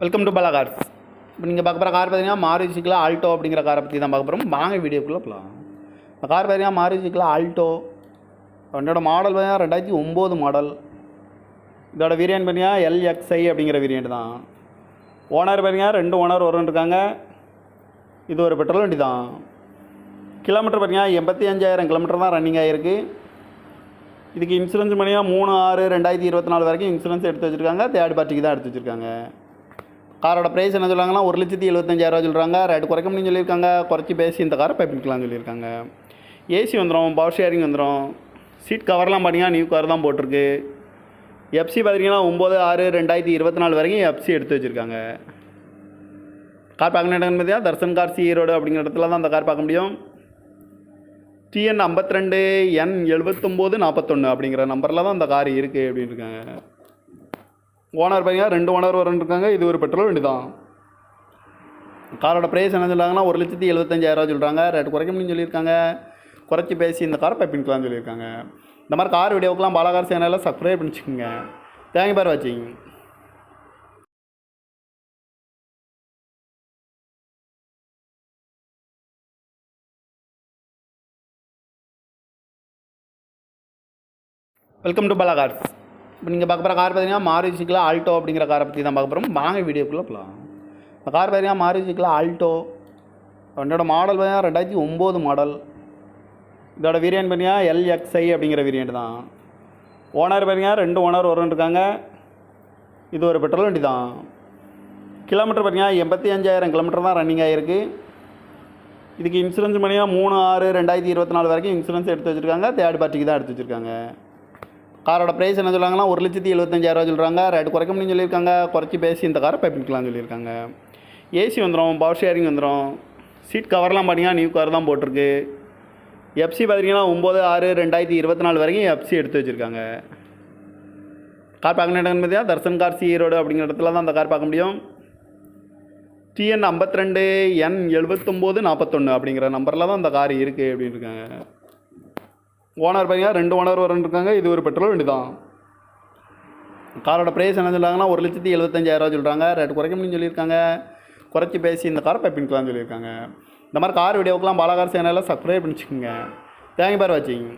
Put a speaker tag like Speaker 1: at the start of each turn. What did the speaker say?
Speaker 1: Welcome to Bala cars. இப்போ நீங்கள் பார்க்க போகிற கார் பார்த்தீங்கன்னா மாருதிக்குள்ள ஆல்டோ அப்படிங்கிற காரை பற்றி தான் பார்க்க போகிறோம். வாங்க வீடியோக்குள்ளே போகலாம். இந்த கார் பார்த்தீங்கன்னா மாருதிக்குள்ள ஆல்டோ. வண்டியோட மாடல் பார்த்தீங்கன்னா 2009 மாடல். இதோட வேரியன்ட் பார்த்தீங்கன்னா LXi அப்படிங்கிற வேரியன்ட் தான். ஓனர் பார்த்தீங்கன்னா 2 ஓனர் இருக்காங்க. இது ஒரு பெட்ரோல் வண்டி தான். கிலோமீட்டர் பார்த்தீங்கன்னா 85,000 கிலோமீட்டர் தான் ரன்னிங் ஆகிருக்கு. இதுக்கு இன்சூரன்ஸ் பார்த்தீங்கன்னா 3/6/2024 வரைக்கும் இன்சூரன்ஸ் எடுத்து வச்சுருக்காங்க. தேர்ட் பார்ட்டிக்கு தான் எடுத்து வச்சுருக்காங்க. காரோட ப்ரைஸ் என்ன சொல்கிறாங்கன்னா 1,75,000 சொல்கிறாங்க. ரேட்டு குறைக்க முடியும்னு சொல்லியிருக்காங்க. குறைச்சி பேசி இந்த காரை பைப்பிக்கலாம்னு சொல்லியிருக்காங்க. ஏசி வந்துடும், பவர் ஷேரிங் வந்துடும். சீட் கவர்லாம் பார்த்தீங்கன்னா நியூ கவர் தான் போட்டிருக்கு. எஃப்சி பார்த்தீங்கன்னா 9/6/2024 வரைக்கும் எஃப்சி எடுத்து வச்சுருக்காங்க. கார் பார்க்க இடம்னு பார்த்தீங்கன்னா தர்சன் கார்ஸ் ஈரோடு அப்படிங்கிற இடத்துல தான் அந்த கார் பார்க்க முடியும். TN 52 N 7941 அப்படிங்கிற நம்பரில் தான் அந்த கார் இருக்குது அப்படின்னு இருக்காங்க. ஓனர் பார்த்தீங்கன்னா 2 ஓனர் இருக்காங்க. இது ஒரு பெட்ரோல் வண்டி தான். காரோட ப்ரைஸ் என்ன சொல்கிறாங்கன்னா 1,75,000 சொல்கிறாங்க. ரேட்டு குறைக்க முடியும்னு சொல்லியிருக்காங்க. குறைச்சி பேசி இந்த காரை பைப்பிக்கலாம்னு சொல்லியிருக்காங்க. இந்த மாதிரி கார் வீடியோக்கெலாம் பாலா கார் சேனலில் சப்ஸ்கிரைப் பண்ணிச்சுக்கோங்க. தேங்க்யூ ஃபார் வாட்சிங். Welcome to Bala cars. இப்போ நீங்கள் பார்க்க போகிற கார் பார்த்தீங்கன்னா மாருதிக்குள்ள ஆல்டோ அப்படிங்கிற காரை பற்றி தான் பார்க்க போகிறோம். வாங்க வீடியோக்குள்ளே போகலாம். இந்த கார் பார்த்தீங்கன்னா மாருதிக்குள்ள ஆல்டோ. வண்டியோட மாடல் பார்த்தீங்கன்னா 2009 மாடல். இதோட வேரியன்ட் பார்த்தீங்கன்னா LXi அப்படிங்கிற வேரியன்ட் தான். ஓனர் பார்த்தீங்கன்னா 2 ஓனர் இருக்காங்க. இது ஒரு பெட்ரோல் வண்டி தான். கிலோமீட்டர் பார்த்தீங்கன்னா 85,000 கிலோமீட்டர் தான் ரன்னிங் ஆகிருக்கு. இதுக்கு இன்சூரன்ஸ் பார்த்தீங்கன்னா 3/6/2024 வரைக்கும் இன்சூரன்ஸ் எடுத்து வச்சுருக்காங்க. தேர்ட் பார்ட்டிக்கு தான் எடுத்து வச்சுருக்காங்க. காரோட ப்ரைஸ் என்ன சொல்கிறாங்கன்னா 1,75,000 சொல்கிறாங்க. ரேட்டு குறைக்க முடியும்னு சொல்லியிருக்காங்க. குறைச்சி பேசி இந்த காரை பைப்பிக்கலாம்னு சொல்லியிருக்காங்க. ஏசி வந்துடும், பவர் ஷேரிங் வந்துடும். சீட் கவர்லாம் பார்த்தீங்கன்னா நியூ கவர் தான் போட்டிருக்கு. எஃப்சி பார்த்தீங்கன்னா 9/6/2024 வரைக்கும் எஃப்சி எடுத்து வச்சுருக்காங்க. கார் பார்க்க இடம்னு பார்த்தீங்கன்னா தர்சன் கார்ஸ் ஈரோடு அப்படிங்கிற இடத்துல தான் அந்த கார் பார்க்க முடியும். TN 52 N 7941 அப்படிங்கிற நம்பரில் தான் அந்த கார் இருக்குது அப்படின்னு இருக்காங்க. ஓனர் பார்த்தீங்கன்னா 2 ஓனர் இருக்காங்க. இது ஒரு பெட்ரோல் வண்டி தான். காரோட ப்ரைஸ் என்ன சொல்கிறாங்கன்னா 1,75,000 சொல்கிறாங்க. ரேட்டு குறைக்க முடியும்னு சொல்லியிருக்காங்க. குறைச்சி பேசி இந்த காரை பைப்பிக்கலாம்னு சொல்லியிருக்காங்க. இந்த மாதிரி கார் வீடியோக்கெலாம் பாலா கார் சேனலில் சப்ஸ்கிரைப் பண்ணிச்சுக்கோங்க. தேங்க்யூ ஃபார் வாட்சிங்.